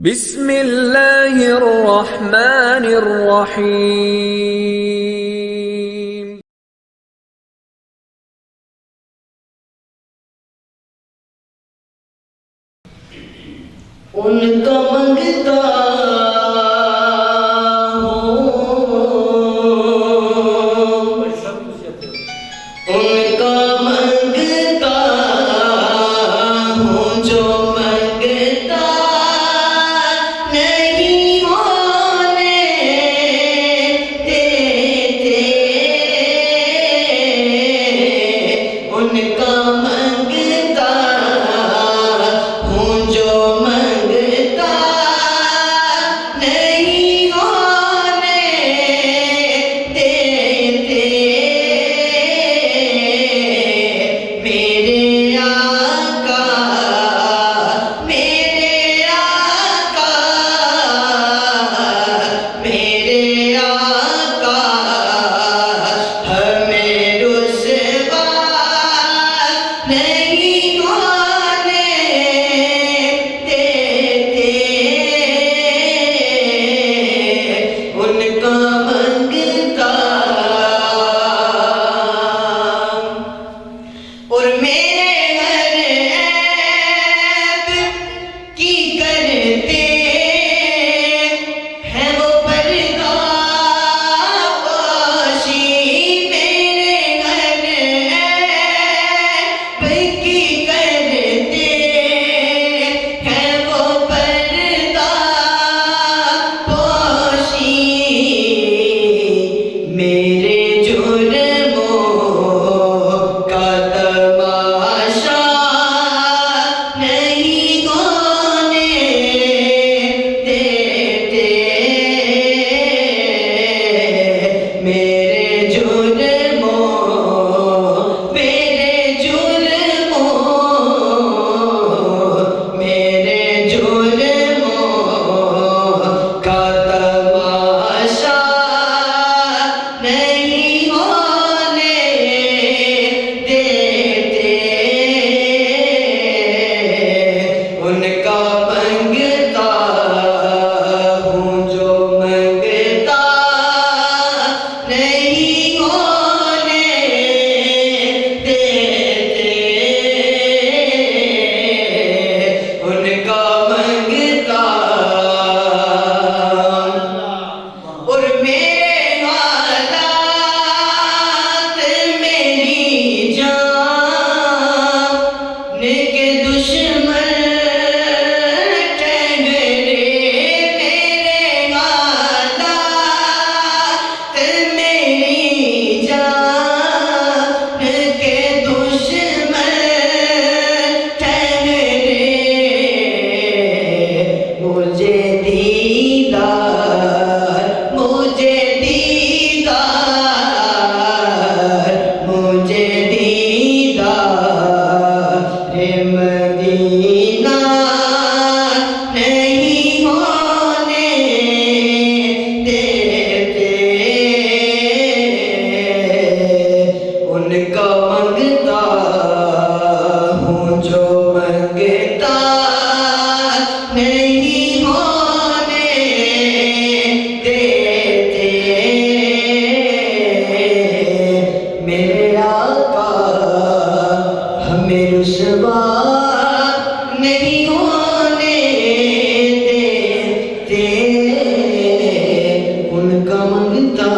बिस्मिल्लाहिर्रहमानिर्रहीम। उनका मंगता उनका मंगता हूँ जो मंगता नहीं होने देते। उनका मंगता हूँ जो मंगता नहीं होने देते। मेरे आका मेरे आका मेरे आका हमें रुसवा नहीं होने देते। उनका मंगता और मेरे हर ऐब की करते हैं वो पर्दापोशी। मेरे हर ऐब की करते हैं वो पर्दापोशी। मेरे जुर्मों का तमाशा नहीं होने देते। मेरे जुर्मों मेरे जुर्मों का तमाशा नहीं होने देते। उनका मंगता हूँ जो मंगता नहीं होने देते। उनका मंगता और मेरे हालात मेरी जान के दुश्मन ठहरे। मेरे हालात मेरी जान के दुश्मन ठहरे। मुझे दीदार मुझे दीदार मुझे दीदार मदीना नहीं होने देते। उनका मंगता हूँ जो मंगता नहीं होने देते। मेरे आका हमें रुसवा नहीं होने देते। उनका मंगता